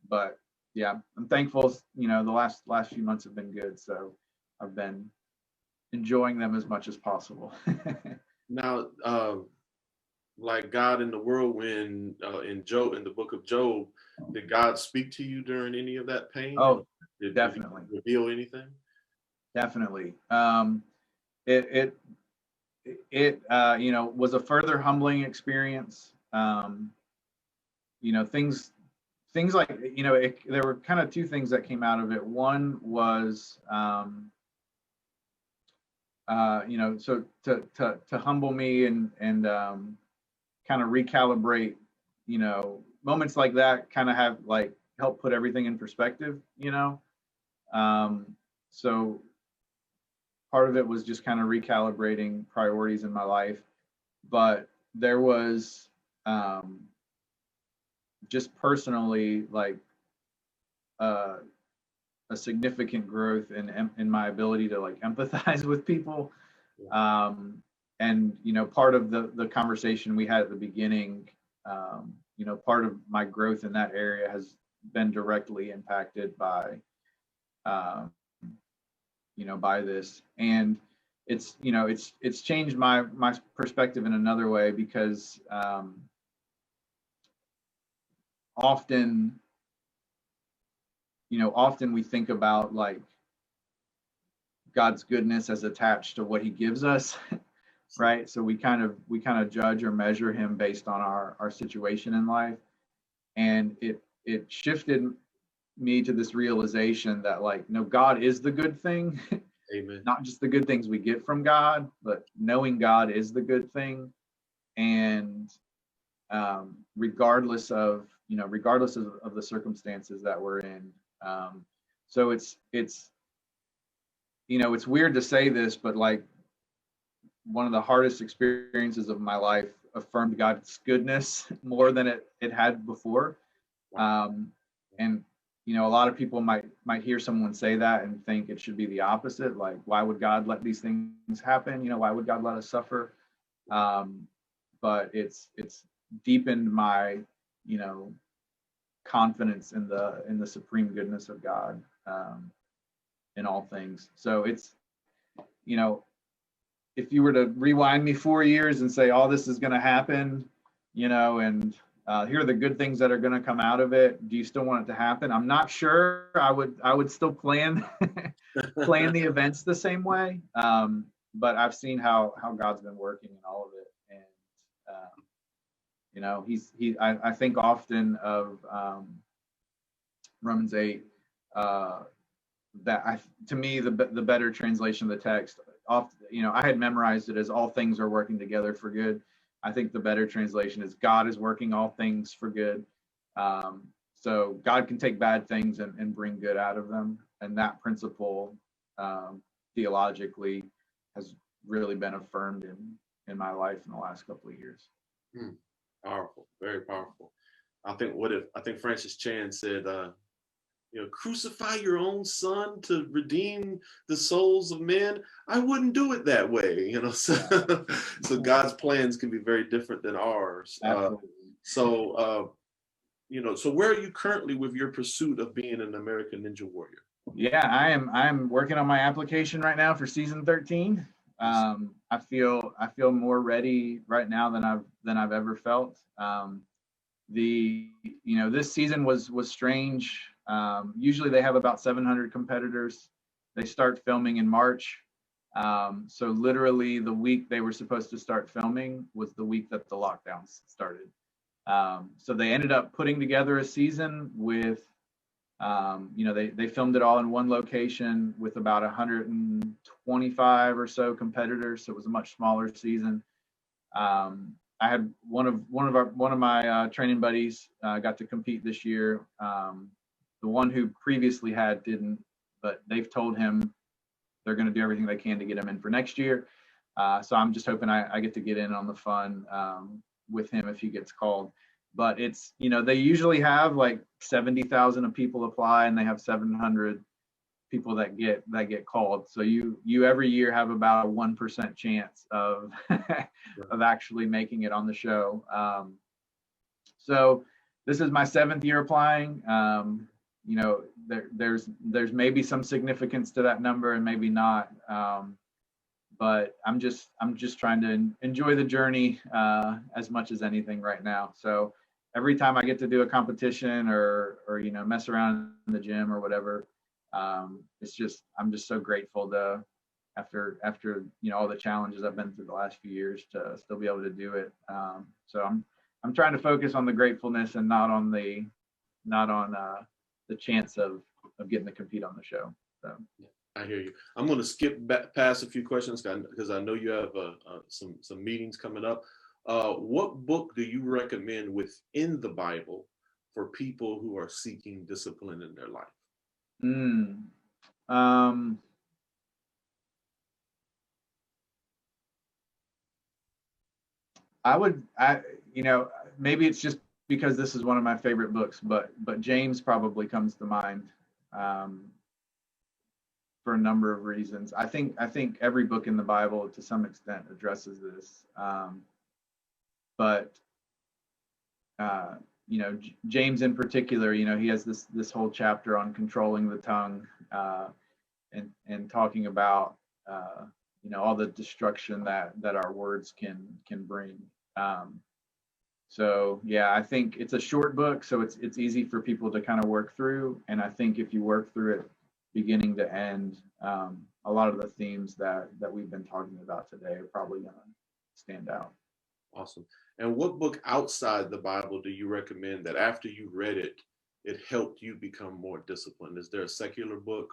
But yeah, I'm thankful. The last few months have been good, so I've been enjoying them as much as possible.
Now, like God in the whirlwind, in the book of Job, did God speak to you during any of that pain?
Oh,
definitely. Did he reveal anything? Definitely.
It was a further humbling experience. Things like, there were kind of 2 things that came out of it. One was, so to humble me and kind of recalibrate, moments like that kind of have like help put everything in perspective, so part of it was just kind of recalibrating priorities in my life, but there was just personally like a significant growth in my ability to like empathize with people. And part of the conversation we had at the beginning, part of my growth in that area has been directly impacted by by this. And it's changed my perspective in another way, because often we think about like God's goodness as attached to what he gives us, right? So we kind of judge or measure him based on our situation in life. And it shifted me to this realization that like, no, God is the good thing. Amen. Not just the good things we get from God, but knowing God is the good thing. And regardless of the circumstances that we're in. So it's weird to say this, but like one of the hardest experiences of my life affirmed God's goodness more than it had before. And a lot of people might hear someone say that and think it should be the opposite. Like, why would God let these things happen? Why would God let us suffer? But it's deepened my confidence in the supreme goodness of God in all things. So it's if you were to rewind me 4 years and say all this is going to happen, and here are the good things that are going to come out of it, do you still want it to happen? I'm not sure. I would still plan plan the events the same way, but I've seen how God's been working in all of it, and I think often of Romans 8. To me, the better translation of the text, I had memorized it as all things are working together for good. I think the better translation is God is working all things for good. So God can take bad things and bring good out of them. And that principle theologically has really been affirmed in my life in the last couple of years.
Powerful, very powerful. I think Francis Chan said, crucify your own son to redeem the souls of men. I wouldn't do it that way, so God's plans can be very different than ours. So where are you currently with your pursuit of being an American Ninja Warrior?
Yeah, I'm working on my application right now for season 13. I feel more ready right now than I've ever felt. This season was strange. Usually they have about 700 competitors. They start filming in March. So literally the week they were supposed to start filming was the week that the lockdowns started. So they ended up putting together a season with, they filmed it all in one location with about 125 or so competitors. So it was a much smaller season. I had one of my training buddies got to compete this year. The one who previously didn't, but they've told him they're going to do everything they can to get him in for next year. So I'm just hoping I get to get in on the fun with him if he gets called. But it's, they usually have like 70,000 people apply, and they have 700 people that get called. So you every year have about a 1% chance of of actually making it on the show. So this is my 7th year applying. There's maybe some significance to that number and maybe not. But I'm just trying to enjoy the journey as much as anything right now. So every time I get to do a competition or mess around in the gym or whatever, I'm just so grateful to after all the challenges I've been through the last few years to still be able to do it. So I'm trying to focus on the gratefulness and not on the chance of getting to compete on the show. So.
I hear you. I'm going to skip past a few questions because I know you have some meetings coming up. What book do you recommend within the Bible for people who are seeking discipline in their life?
Maybe it's just because this is one of my favorite books, but James probably comes to mind for a number of reasons. I think every book in the Bible to some extent addresses this, but James in particular, he has this whole chapter on controlling the tongue and talking about all the destruction that our words can bring. So yeah, I think it's a short book, so it's easy for people to kind of work through. And I think if you work through it beginning to end, a lot of the themes that we've been talking about today are probably going to stand out.
Awesome. And what book outside the Bible do you recommend that after you read it, it helped you become more disciplined? Is there a secular book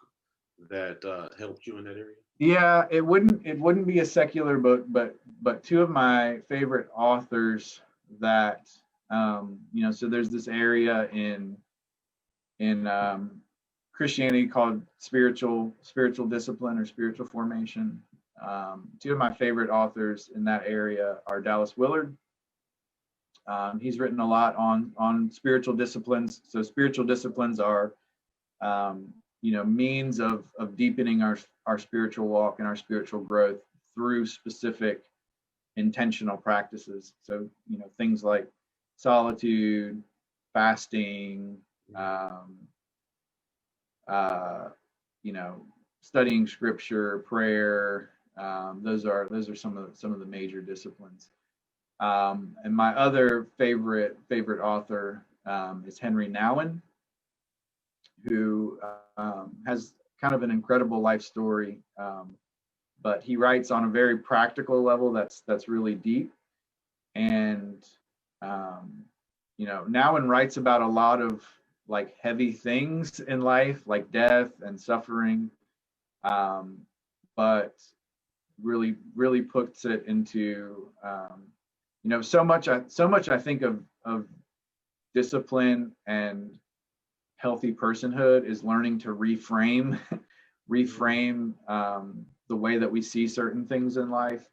that helped you in that area?
Yeah, it wouldn't be a secular book, but two of my favorite authors that so there's this area in Christianity called spiritual discipline or spiritual formation. Two of my favorite authors in that area are Dallas Willard. He's written a lot on spiritual disciplines. So spiritual disciplines are means of deepening our spiritual walk and our spiritual growth through specific intentional practices. So things like solitude, fasting, studying scripture, prayer. Those are some of the major disciplines. And my other favorite author is Henry Nouwen, who has kind of an incredible life story, but he writes on a very practical level that's really deep. And Nouwen writes about a lot of like heavy things in life, like death and suffering, but really puts it into so much I think of discipline and healthy personhood is learning to reframe the way that we see certain things in life.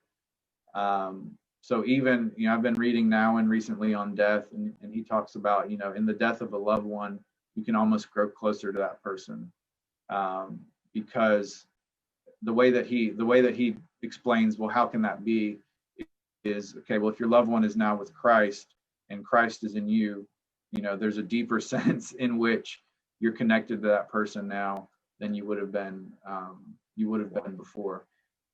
So even I've been reading Nouwen recently on death, and he talks about in the death of a loved one, you can almost grow closer to that person, because the way that he explains, well, how can that be, is okay, well, if your loved one is now with Christ and Christ is in you, there's a deeper sense in which you're connected to that person now than you would have been before.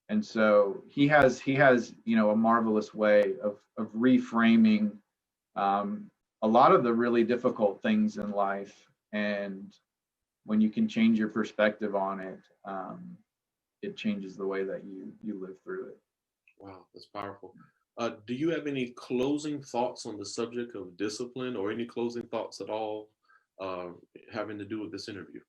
And so he has a marvelous way of reframing a lot of the really difficult things in life. And when you can change your perspective on it, it changes the way that you live through it.
Wow, that's powerful. Do you have any closing thoughts on the subject of discipline, or any closing thoughts at all having to do with this interview?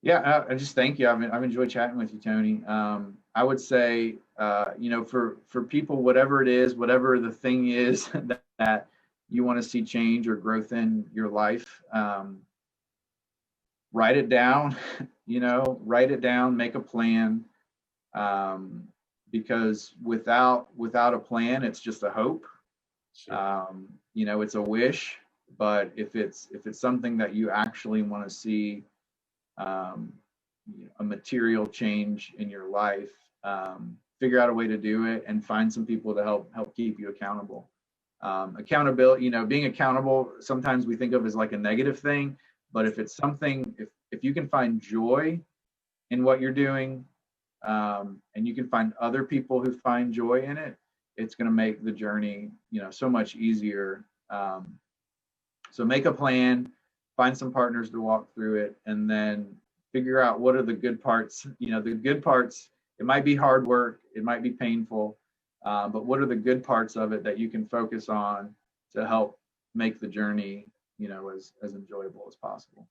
Yeah, I just thank you. I've enjoyed chatting with you, Tony. I would say, for people, whatever it is, whatever the thing is that you want to see change or growth in your life, write it down. Write it down, make a plan. Because without a plan, it's just a hope. Sure. It's a wish, but if it's something that you actually want to see, a material change in your life, figure out a way to do it and find some people to help keep you accountable. Accountability, being accountable, sometimes we think of as like a negative thing, but if it's something, if you can find joy in what you're doing, and you can find other people who find joy in it, it's going to make the journey, so much easier. So make a plan, find some partners to walk through it, and then figure out what are the good parts. The good parts, it might be hard work, it might be painful, but what are the good parts of it that you can focus on to help make the journey, as enjoyable as possible.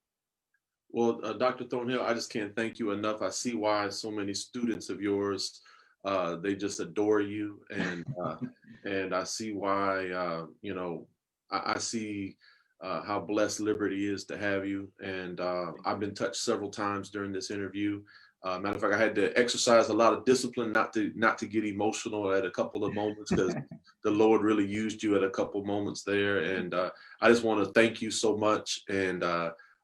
Well, Dr. Thornhill, I just can't thank you enough. I see why so many students of yours, they just adore you, and I see why, I see how blessed Liberty is to have you. And I've been touched several times during this interview. Matter of fact, I had to exercise a lot of discipline not to get emotional at a couple of moments, because the Lord really used you at a couple of moments there. And I just want to thank you so much. And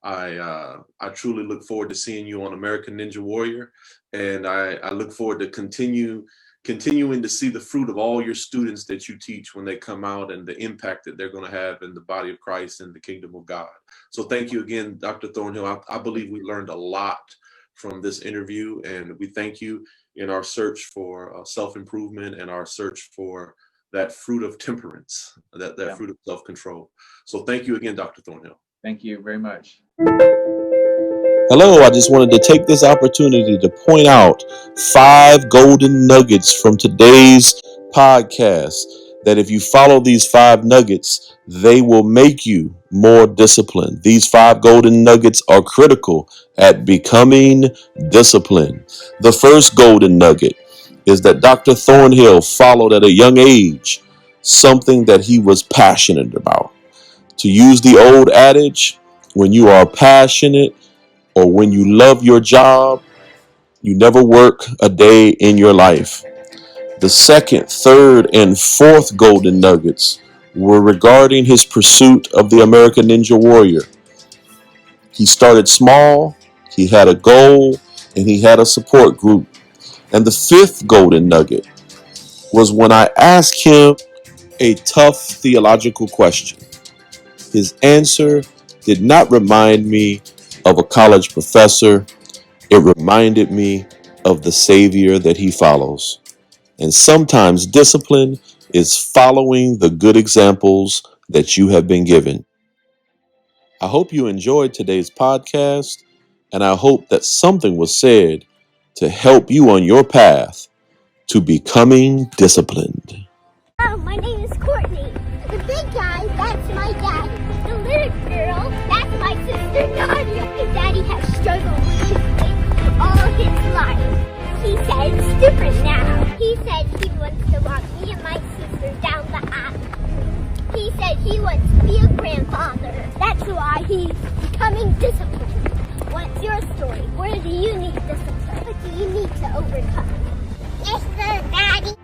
I truly look forward to seeing you on American Ninja Warrior, and I look forward to continuing to see the fruit of all your students that you teach when they come out, and the impact that they're going to have in the body of Christ and the kingdom of God. So thank you again, Dr. Thornhill. I believe we learned a lot from this interview, and we thank you in our search for self-improvement and our search for that fruit of temperance, that fruit of self-control. So thank you again, Dr. Thornhill.
Thank you very much.
Hello, I just wanted to take this opportunity to point out 5 golden nuggets from today's podcast, that if you follow these 5 nuggets, they will make you more disciplined. These 5 golden nuggets are critical at becoming disciplined. The first golden nugget is that Dr. Thornhill followed at a young age something that he was passionate about. To use the old adage, when you are passionate or when you love your job, You never work a day in your life. The second, third, and fourth golden nuggets were regarding his pursuit of the American Ninja Warrior. He started small, he had a goal, and he had a support group. And the fifth golden nugget was when I asked him a tough theological question. His answer did not remind me of a college professor. It reminded me of the Savior that he follows. And sometimes discipline is following the good examples that you have been given. I hope you enjoyed today's podcast, and I hope that something was said to help you on your path to becoming disciplined.
Oh, my name is Courtney. The big guy, that's my dad. The little girl, that's my sister Nadia. My daddy has struggled with his weight all his life. He said it's different now. He said he wants to walk me and my sister down the aisle. He said he wants to be a grandfather. That's why he's becoming disciplined. What's your story? Where do you need discipline? What do you need to overcome? Yes, sir, Daddy.